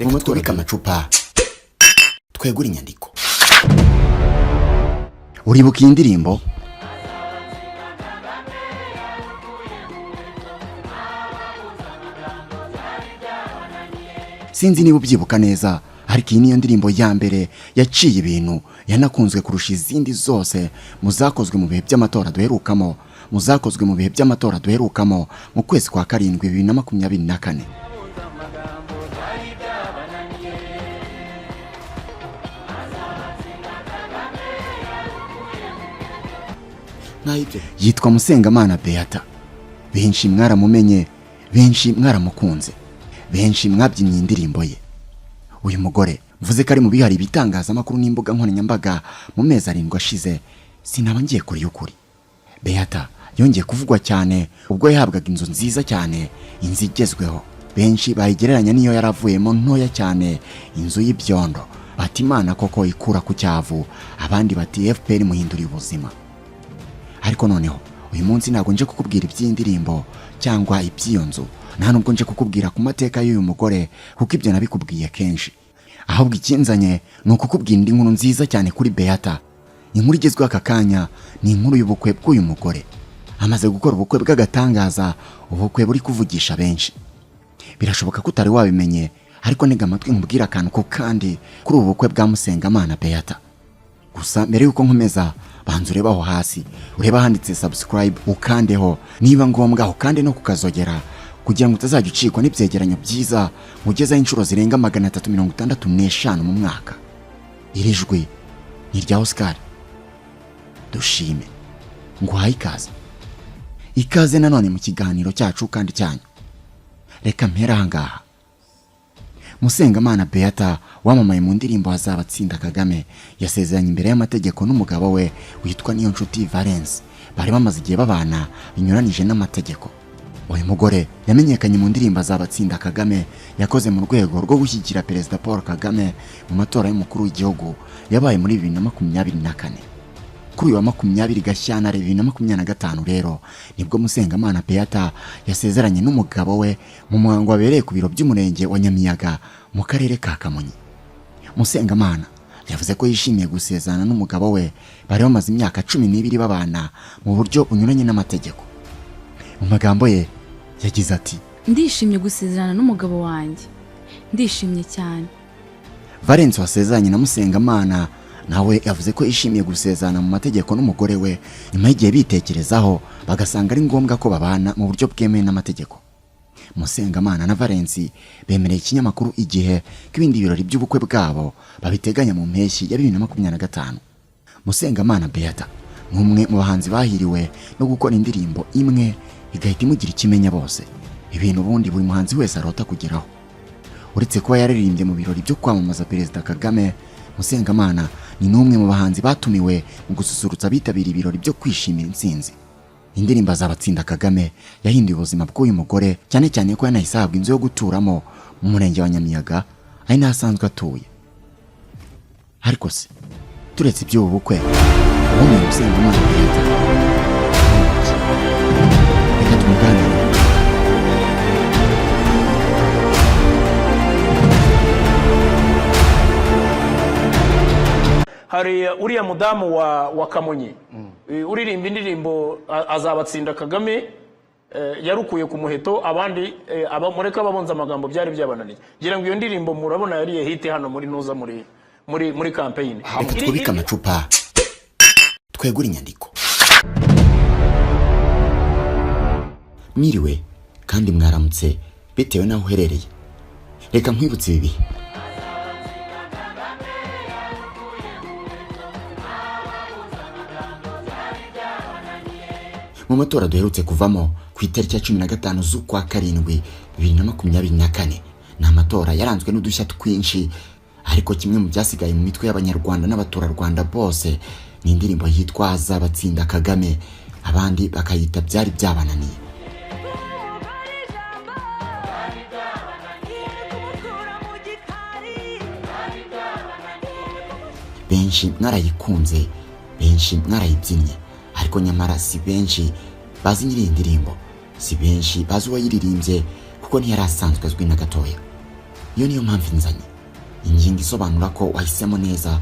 reka twubike amacupa twegura inyandiko. Uribuka iyi ndirimbo? Sinzi niba ubyibuka neza, ariko iyi niyo ndirimbo ya mbere yaciye ibintu, yanakunzwe kurusha izindi zose muzakozwe mu bihe by'amatora duherukamo mu kwezi kwa karindwi 2024. Yitwa Musengamana Beata. Benshi mwaramumenye, benshi mwaramukunze, benshi mwabyinnye indirimbo ye. Uyu mugore mvuze ko ari mu bihari bitangazamakuru n'imbuga nkoranyambaga mu mezi 7 ashize, sinaba ngiye kuri y'ukuri. Beata yongeye kuvugwa cyane ubwo yahabwaga inzu nziza cyane, inzu igezweho. Benshi bayigereranya niyo yaravuyemo ntoya cyane, inzu y'ibyondo. Bati Imana koko ikura ku cyavu, abandi bati FPR muhindura ubuzima. Ariko noneho uyu munsi ntabwo nje kukubwira iby'indirimbo cyangwa iby'iyo nzu, nta nubwo nje kukubwira ku mateka y'uyu mugore, kuko ibyo nabikubwiye kenshi. Ahubwo ikinzanye ni ukukubwira indi nkuru nziza cyane kuri Beata. Inkuru igezweho aka kanya ni inkuru y'ubukwe bw'uyu mugore. Amaze gukora ubukwe bw'agatangaza, ubukwe buri kuvugisha benshi. Birashoboka ko utari wabimenye, ariko ntega amatwi nkubwira akantu ko kandi kuri ubu bukwe bwa Musengamana Beata. Gusa mbere yuko nkomeza, banza ureba aho hasi, ureba handitse subscribe, ukandeho, niba ngombwa ukande no kukazogera, kugira ngo utazajya ucikwa n'ibyegeranyo byiza mugezaho inshuro zirenga 365 mu mwaka. Iri jwi ni rya Oscar Dushime. Nguhaye ikaze nanone mu kiganiro cyacu kandi cyanyu. Reka mpera ahangaha. Musengamana Beata wamamaye mu ndirimbo Azabatsinda Kagame, yasezeranye imbere y'amategeko n'umugabo we witwa Niyonshuti Valence. Bari bamaze igihe babana binyuranije n'amategeko. Uyu mugore yamenyekanye mu ndirimbo Azabatsinda Kagame yakoze mu rwego rwo gushyigikira Perezida Paul Kagame mu matora y'umukuru w'igihugu yabaye muri 2024. Kuri wa 20 Gashyantare 2025 rero nibwo Musengamana Beata yasezeranye n'umugabo we mu muhango wabereye ku biro by'umurenge wa Nyamiyaga mu karere ka Kamonyi. Musengamana yavuze ko yishimiye gusezerana n'umugabo we, bari bamaze imyaka 12 babana mu buryo bunyuranye n'amategeko. Mu magambo ye yagize ati, ndishimye gusezerana n'umugabo wanjye, ndishimye cyane. Valence wasezeranye na Musengamana nawe yavuze ko yishimiye gusezerana mu mategeko n'umugore we, nyuma y'igihe bitekerezaho bagasanga ari ngombwa ko babana mu buryo bwemewe n'amategeko. Musengamana na Valence bemereye ikinyamakuru Igihe ko ibindi birori by'ubukwe bwabo babiteganya mu mpeshyi ya 2025. Musengamana Beata n'umwe mu bahanzi bahiriwe no gukora indirimbo imwe igahita imugira ikimenya bose, ibintu ubundi buri muhanzi wese arota kugeraho. Uretse kuba yaririmbye mu birori byo kwamamaza Perezida Kagame, Musengamana ni n'umwe mu bahanzi batumiwe mu gususurutsa abitabiriye ibirori byo kwishimira intsinzi. Indirimbo Azabatsinda Kagame yahinduye ubuzima bw'uyu mugore, cyane cyane ko yanahise ahabwa inzu yo guturamo mu murenge wa Nyamiyaga, ari nasanzwe atuye. Ariko se turetse iby'ubu bukwe, ubundi Musengamana Beata reka tumuganire. Hari uriya mudamu wa Kamonyi uririmba indirimbo Azabatsinda Kagame, yarukuye ku muheto abandi mureka babonza amagambo byari byabananiye. Gira ngo iyo ndirimbo murabona yari hit hano muri Nuza muri campaign. Twubika amacupa twegura inyandiko. Mwiriwe kandi mwaramutse bitewe naho uherereye. Reka nkwibutse ibi. Mu matora duherutse kuvamo ku itariki ya 15 z'ukwa karindwi 2024, ni amatora yaranzwe n'udushya twinshi, ariko kimwe mu byasigaye mu mitwe y'abanyarwanda n'abaturarwanda bose ni indirimbo yitwa Azabatsinda Kagame, abandi bakayita byari byabananiye. Benshi mwarayikunze, benshi mwarayibyinnye, ariko nyamara si benshi bazi nyiri indirimbo, si benshi bazi uwayiririmbye kuko ntiyari asanzwe azwi na gatoya. iyo niyo mpamvu nzanye ingingo isobanura ko wahisemo neza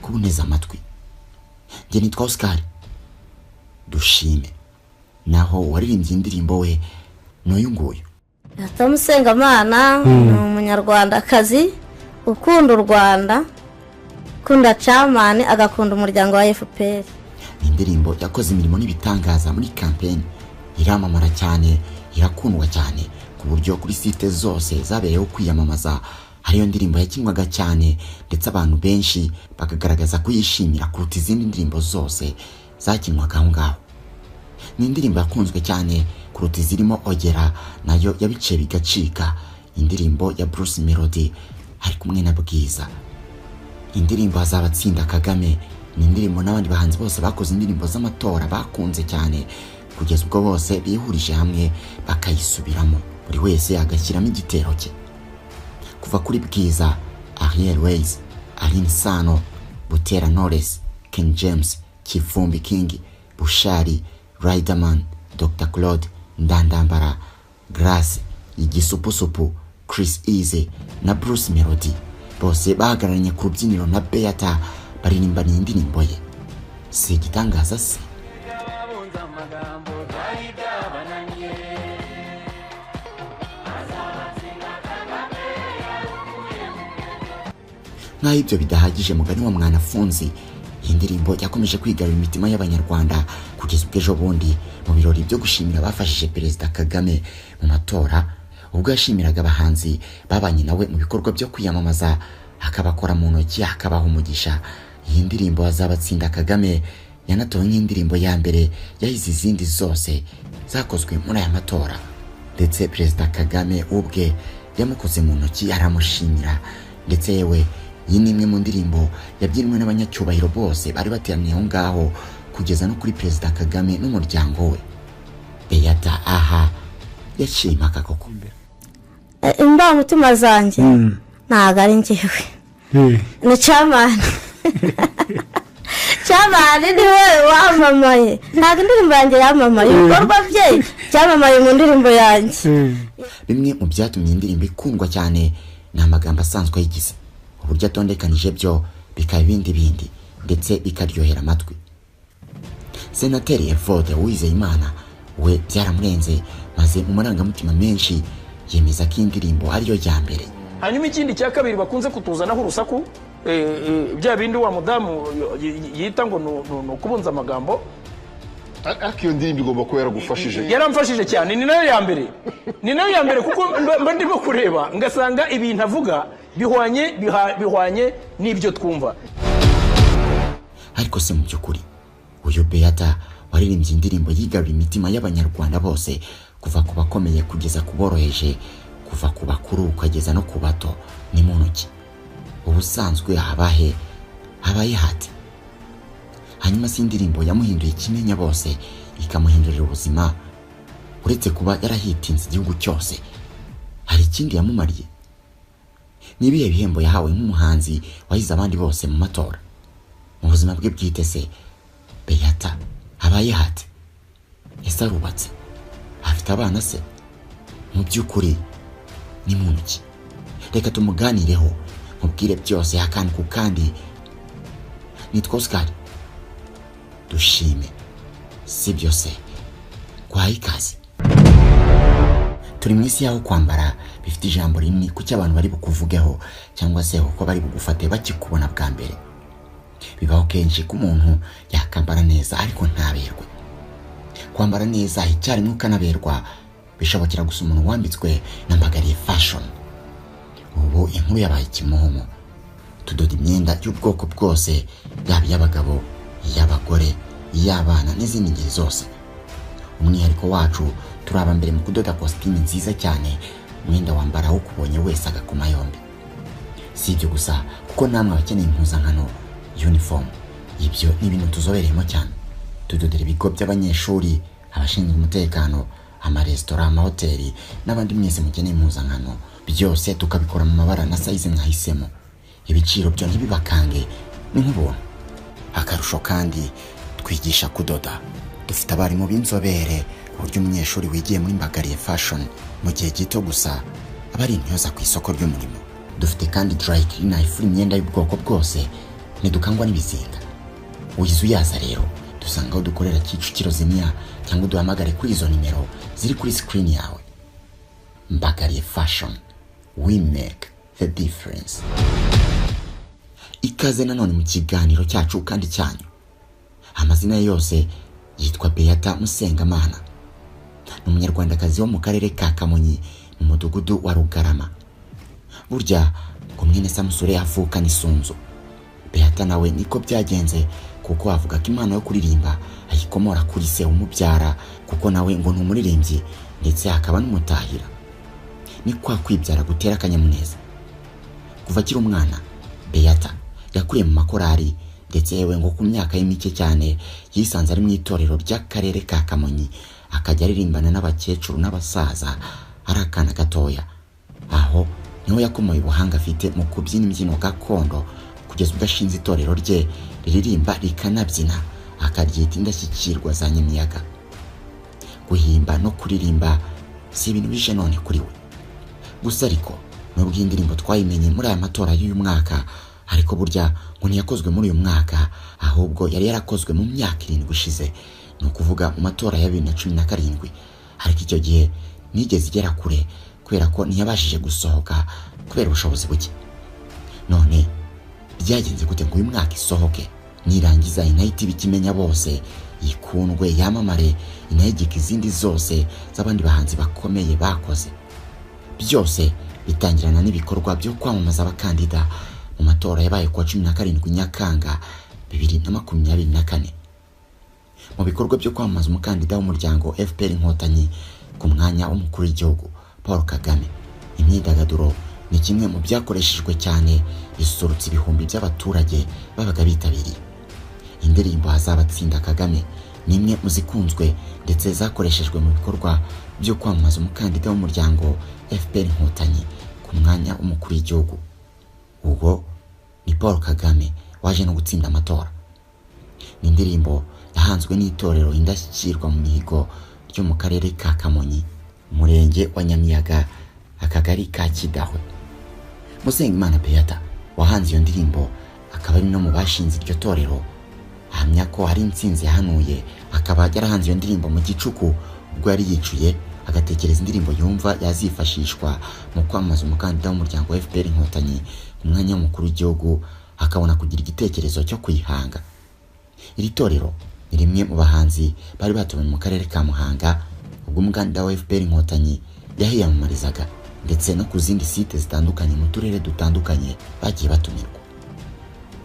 kuboneza amatwi. Njye nitwa Oscar Dushime, naho waririmbye indirimbo we n'uyu nguyu. Tom Sengamana ni umunyarwandakazi ukunda u Rwanda, ukunda Chamani, agakunda umuryango wa FPR. Indirimbo yakoze imirimo n'ibitangaza muri campaign, iramamara cyane, irakundwa cyane ku buryo kuri site zose zabeyeho kwiyamamaza hariyo ndirimbo yakinwaga cyane, ndetse abantu benshi bakagaragaza kuyishimira kuruta izindi ndirimbo zose zakinwaga aho ngaho. Ni indirimbo yakunzwe cyane kuruta izirimo Ogera nayo yabice bigacika, indirimbo ya Bruce Melody ari kumwe na Bwiza. Indirimbo Azabatsinda Kagame ni indirimbo n'abandi bahanzi bose bakoze indirimbo z'amatora bakunze cyane, kugeza ubwo bose bihurije hamwe bakayisubiramo, buri wese agashyiramo igitero cye. Kuva kuri Bwiza, Ariel Ways, Aline Sano, Butera Knowless, King James, Kivumbi King, Bushari, Riderman, Dr. Claude, Ndandambara, Grace, Igisupusupu, Chris Easy na Bruce Melody bose bahagararanye ku rubyiniro na Beata baririmba indirimbo ye. Si igitangaza se? Nka ibyo bidahagije mugani wa Mwanafunzi, iyi ndirimbo yakomeje kwigarura imitima y'abanyarwanda kugeza ubwo bundi mu birori byo gushimira bafashije Perezida Kagame mu matora, ubwo yashimiraga abahanzi babanye nawe mu bikorwa byo kwiyamamaza, akabakora mu ntoki akabaha umugisha. Iyi ndirimbo Azabatsinda Kagame yanatowe nk'indirimbo ya mbere yahize izindi zose zakozwe muri aya matora, ndetse Perezida Kagame ubwe yamukoze mu ntoki aramushimira, ndetse yewe iyi ni imwe mu ndirimbo yabyinwe n'abanyacyubahiro bose bari bateraniye aho ngaho, kugeza no kuri Perezida Kagame n'umuryango we. Beata aha yashimaka koko. Imba mutima zanjye ntago ari njyewe, ni Chamani. Chamani ni we wamamaye, ntago indirimbo yanjye yamamaye, ibikorwa bye cyamamaye mu ndirimbo yanjye. Bimwe mu byatumye indirimbo ikundwa cyane ni amagambo asanzwe ayigize, uburyo atondekanije byo bikaba ibindi ndetse bikaryohera amatwi. Senateri Evode Uwizeyimana we byaramurenze, maze mu marangamutima menshi yemeza ko indirimbo ariyo ya mbere. Hanyuma ikindi cya kabiri bakunze kutuzanaho urusaku, bya bindi wa mudamu yita ngo no kubunza amagambo. Akiyo ndirimbo igomba kuba yaragufashije. Yaramfashije cyane, ni nayo ya mbere. Ni nayo ya mbere kuko mba ndimo kureba ngasanga ibintu avuga bihwanye n'ibyo twumva. Ariko se mu byukuri uyu Beata waririmbye indirimbo yigarura imitima y'abanyarwanda bose, kuva ku bakomeye kugeza ku boroheje, kuva ku bakuru ukageza no ku bato, ni muntu ki? Ubusanzwe habaye hati. Hanyuma si indirimbo yamuhinduye kimenya bose, ikamuhindurira ubuzima, uretse kuba yarahitinze igihugu cyose, hari ikindi yamumariye? Nibihe bihembo yahawe nk'umuhanzi wahize abandi bose mu matora? Mu buzima bwe bwite se Beata habaye hati? Ese arubatse? Afite abana se? Mu byukuri ni muntu ki? Reka tumuganireho mubwire byose akantu ku kandi. Nitwa Oscar Dushime, si byose kwa ikaze. Turi mu isi yaho kwambara bifite ijambo rinini kuki abantu bari bukuvugeho, cyangwa se uko bari bugufate bakikubona bwa mbere. Bibaho kenshi ko umuntu yakambara neza ariko ntaberwe. Kwambara neza icyarimwe ukanaberwa bishobokera gusa umuntu wambitswe na Mbagariye Fashion. Ubu inkuru yabaye kimomo, tudoda imyenda y'ubwoko bwose, yaba y'abagabo, y'abagore, y'abana n'izindi ngeri zose. Umwihariko wacu turaba mbere mu kudoda costume nziza cyane, umwenda wambara aho kubonye wese agakoma yombi. Si ibyo gusa kuko namwe abakeneye impuzankano uniform, ibyo ni ibintu tuzobereyemo cyane. Tudodera ibigo by'abanyeshuri, abashinzwe umutekano, amaresitora, amahoteli n'abandi mwese mukeneye impuzankano, byose tukabikora mu mabara na size mwahisemo. Ibiciro byo ntibibakange, ni nk'ubuntu. Akarusho kandi twigisha kudoda, dufite abarimu b'inzobere ku buryo umunyeshuri wigiye muri Mbagariye Fashion mu gihe gito gusa aba ari intyoza ku isoko ry'umurimo. dufite kandi dry cleaner ifura imyenda y'ubwoko bwose ntidukangwa n'ibizinga. Uyize uyaza rero dusanga aho dukorera Kicukiro Zimya cyangwa duhamagare kuri izo nimero ziri kuri screen yawe. Mbagariye Fashion, we make the difference. Ikaze nanone mu kiganiro cyacu kandi cyanyu. Amazina yose yitwa Beata Musengamana. Ni umunyarwandakazi wo mu karere ka Kamonyi mu mudugudu wa Rugarama. Burya ngo mwene Samusure avuka n'Isunzu. Beata nawe niko byagenze kuko avuga ko impano yo kuririmba ayikomora kuri se umubyara kuko nawe ngo ni umuririmbyi ndetse akaba n'umutahira. Ni kwa kwibyara gutera akanyamuneza. Kuva akiri umwana Beata yakuriye mu makorari ndetse yewe ngo ku myaka y'imike cyane yisanze ari mu itorero ry'akarere ka Kamonyi akajya aririmbana n'abakecuru n'abasaza ari akana gatoya. Aho niho yakomoye ubuhanga afite mu kubyina imbyino gakondo kugeza ubwo ashinze itorero rye riririmba rikanabyina akaryita Indashyikirwa za Nyamiyaga. Guhimba no kuririmba si ibintu bije none kuri we. Gusa ariko nubwo indirimbo twayimenye muri aya matora y'uyu mwaka ariko burya ngo ntiyakozwe muri uyu mwaka ahubwo yari yarakozwe mu myaka 7 ishize, ni ukuvuga mu matora ya 2017. Ariko icyo gihe nigeze igera kure kubera ko ntiyabashije gusohoka kubera ubushobozi buke. None byagenze gute ngo uyu mwaka isohoke nirangiza inahita ibikimenya bose yikundwe yamamare inahigika izindi zose z'abandi bahanzi bakomeye bakoze? Byose bitangirana n'ibikorwa byo kwamamaza abakandida mu matora yabaye ku 17 Nyakanga 2024. Mu bikorwa byo kwamamaza umukandida w'umuryango FPR Inkotanyi ku mwanya w'umukuru w'igihugu Paul Kagame, imyidagaduro ni kimwe mu byakoreshejwe cyane bisurutse ibihumbi by'abaturage babaga bitabiriye. Indirimbo Hazabatsinda Kagame ni imwe mu zikunzwe ndetse zakoreshejwe mu bikorwa byo kwamamaza umukandida w'umuryango FPR Inkotanyi ku mwanya w'umukuru w'igihugu. Ubwo ni Paul Kagame waje no gutsinda amatora. Ni indirimbo yahanzwe n'itorero Indashyikirwa mu mihigo ryo mu karere ka Kamonyi, umurenge wa Nyamiyaga, akagari ka Kidahwe. Musengimana Beata wahanze iyo ndirimbo akaba ari no mu bashinze iryo torero, ahamya ko hari intsinzi yahanuye. Akaba yarahanze iyo ndirimbo mu gicuku ubwo yari yicuye agatekereza indirimbo yumva yazifashishwa mu kwamamaza umukandida w'umuryango wa FPR Inkotanyi ku mwanya w'umukuru w'igihugu, akabona kugira igitekerezo cyo kuyihanga. Iri torero ni rimwe mu bahanzi bari batumiwe mu karere ka Muhanga ubwo umukandida wa FPR Inkotanyi yahiyamamarizaga ndetse no ku zindi site zitandukanye mu turere dutandukanye bagiye batumirwa.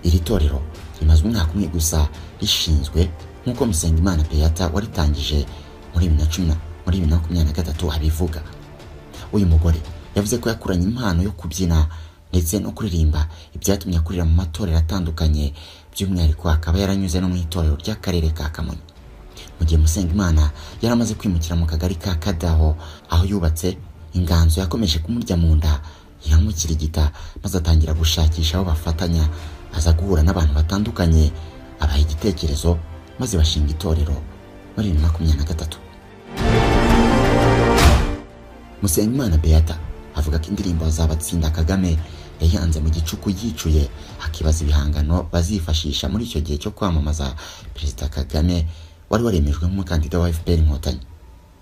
Iri torero rimaze umwaka umwe gusa rishinzwe nk'uko Musengimana Beata waritangije muri 2023 abivuga. Uyu mugore yavuze ko yakuranye impano yo kubyina ndetse no kuririmba ibyatumye akurira mu matorero atandukanye, by'umwihariko akaba yaranyuze no mu itorero ry'akarere ka Kamonyi. Mu gihe Musengimana yaramaze kwimukira mu kagari ka Kadaho aho yubatse, inganzo yakomeje kumurya mu nda iramukirigita maze atangira gushakisha aho bafatanya, aza guhura n'abantu batandukanye abaha igitekerezo maze bashinga itorero muri 2023. Musengimana Beata avuga ko indirimbo Hazabatsinda Kagame yayanze mu gicuku yicuye, akibaza ibihangano bazifashisha muri icyo gihe cyo kwamamaza Perezida Kagame wari waremejwe nk'umukandida wa FPR Inkotanyi.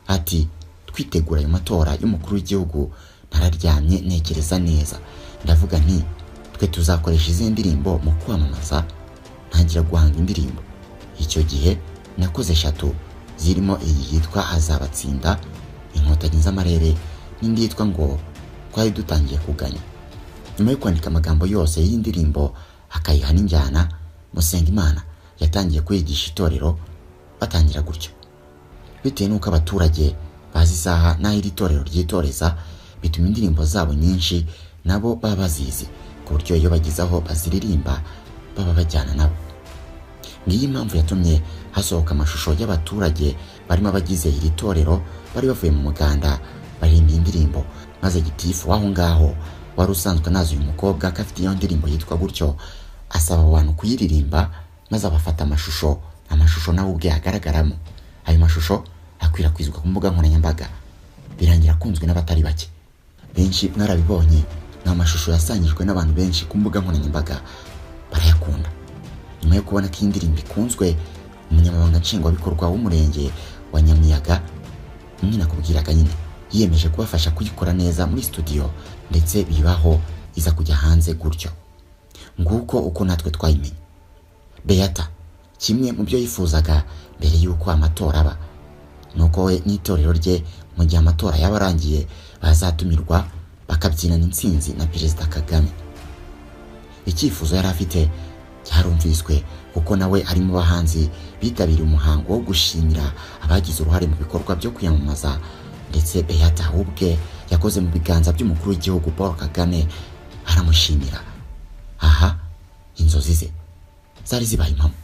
Ati twitegura ayo matora y'umukuru w'igihugu nararyamye ntekereza neza, ndavuga nti twe tuzakoresha izi ndirimbo mu kwamamaza. Ntangira guhanga indirimbo. Icyo gihe nakoze 3 zirimo iyi yitwa Hazabatsinda Inkotanyi z'amarere n'indi yitwa ngo twari dutangiye kuganya. Nyuma yo kwandika amagambo yose y'indirimbo akayiha n'injyana, Musengimana yatangiye kwigisha itorero batangira gutyo. Bitewe n'uko abaturage bazi isaha n'aho iri torero ryitoreza, bituma indirimbo zabo nyinshi nabo baba bazizi ku buryo iyo bagizaho baziririmba baba bajyana nabo. Ngiyi impamvu yatumye hasohoka amashusho y'abaturage barimo abagize iri torero bari bavuye mu muganda baririmba indirimbo, maze gitifu waho ngaho wari usanzwe nazo uyu mukobwa ko afite iyo ndirimbo yitwa gutyo, asaba abantu kuyiririmba maze abafata amashusho nawe ubwe agaragaramo. Ayo mashusho akwirakwizwa ku mbuga nkoranyambaga, birangira kunzwe n'abatari bake. Benshi mwarabibonye ni amashusho yasangijwe n'abantu benshi ku mbuga nkoranyambaga barayakunda. Nyuma yo kubona ko iyi ndirimbo ikunzwe, umunyamabanga nshingwabikorwa w'umurenge wa Nyamiyaga nyine akubwiraga nyine yiyemeje kubafasha kuyikora neza muri studio, ndetse bibaho iza kujya hanze gutyo. Nguko uko natwe twayimenye. Beata kimwe mu byo yifuzaga mbere y'uko amatora aba nuko we n'itorero rye mu gihe amatora yabarangiye bazatumirwa bakabyinana intsinzi na Perezida Kagame. Icyifuzo yari afite cyarumviswe kuko nawe ari mu bahanzi bitabiriye umuhango wo gushimira abagize uruhare mu bikorwa byo kwiyamamaza, ndetse Beata ubwe yakoze mu biganza by'umukuru w'igihugu Paul Kagame aramushimira. Aha inzozi ze zari zibaye impamo.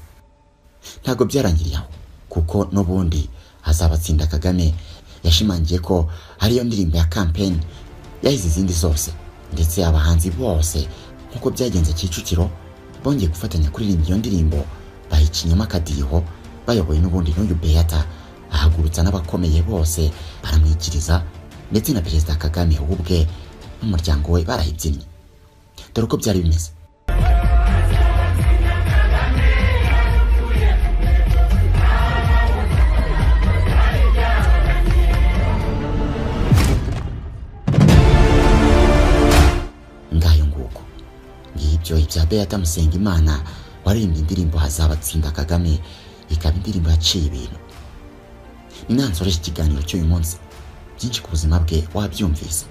Ntabwo byarangiriye aho, kuko n'ubundi azabatsinda Kagame yashimangiye ko ariyo ndirimbo ya campaign yahize izindi zose, ndetse abahanzi bose nkuko byagenze Kicukiro bongeye gufatanya kuririmba iyo ndirimbo bayikinyemo akadiho, bayoboye n'ubundi n'uyu Beata ahagurutsa n'abakomeye bose baramwikiriza, ndetse na Perezida Kagame ubwe n'umuryango we barayibyinnye. Dore uko byari bimeze. Ngayo nguko ngibyo ibya Beata Musengimana waririmbye indirimbo Hazabatsinda Kagame, ikaba indirimbo yaciye ibintu. Ninansoreje ikiganiro cy'uyu munsi. Byinshi ku buzima bwe wabyumvise.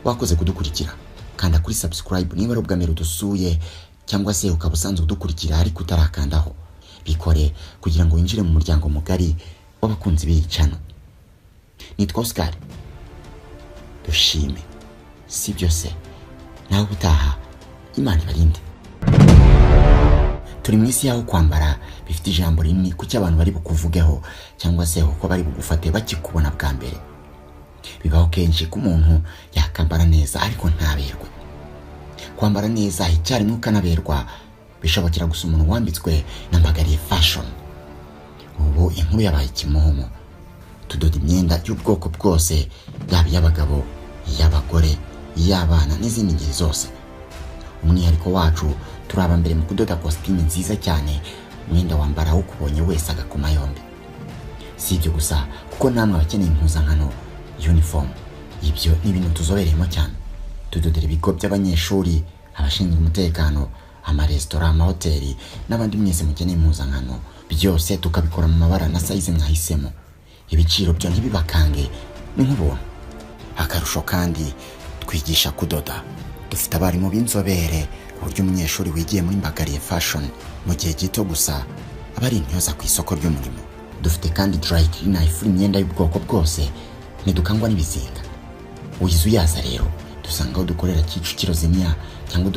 Wakoze kudukurikira, kanda kuri subscribe niba ari ubwa mbere udusuye, cyangwa se ukaba usanzwe udukurikira ariko utarakandaho. Bikore kugira ngo winjire mu muryango mugari w'abakunzi b'iyi channel. Nitwa Oscar. Dushime. Si byose. Nawe utaha Imana ibarinde. Turi mu isi yaho kwambara bifite ijambo rinini kuki abantu bari bukuvugeho, cyangwa se uko bari bugufate bakikubona bwa mbere. Bibaho kenshi ko umuntu yakambara neza ariko ntaberwe. Kwambara neza icyarimwe ukanaberwa bishobokera gusa umuntu wambitswe na Mbagariye Fashion. Ubu inkuru yabaye kimomo. Tudoda imyenda y'ubwoko bwose, yaba y'abagabo, y'abagore, y'abana n'izindi ngeri zose. Umwihariko wacu turaba mbere mu kudoda costume nziza cyane, umwenda wambara ukubonye wese agakoma yombi. Si ibyo gusa, kuko namwe abakeneye impuzankano uniform, ibyo ni ibintu tuzobereyemo cyane. Tudodera ibigo by'abanyeshuri, abashinzwe umutekano, amaresitora, amahoteli n'abandi mwese mukeneye impuzankano, byose tukabikora mu mabara na size mwahisemo. Ibiciro byo ntibibakange, ni nk'ubuntu. Akarusho kandi twigisha kudoda. Dufite abarimu b'inzobere ku buryo umunyeshuri wigiye muri Mbagariye Fashion mu gihe gito gusa aba ari intyoza ku isoko ry'umurimo. Dufite kandi dry cleaner ifura imyenda y'ubwoko bwose, ntidukangwa n'ibizinga. Uyize uyaza rero, dusanga aho dukorera Kicukiro Zimya, cyangwa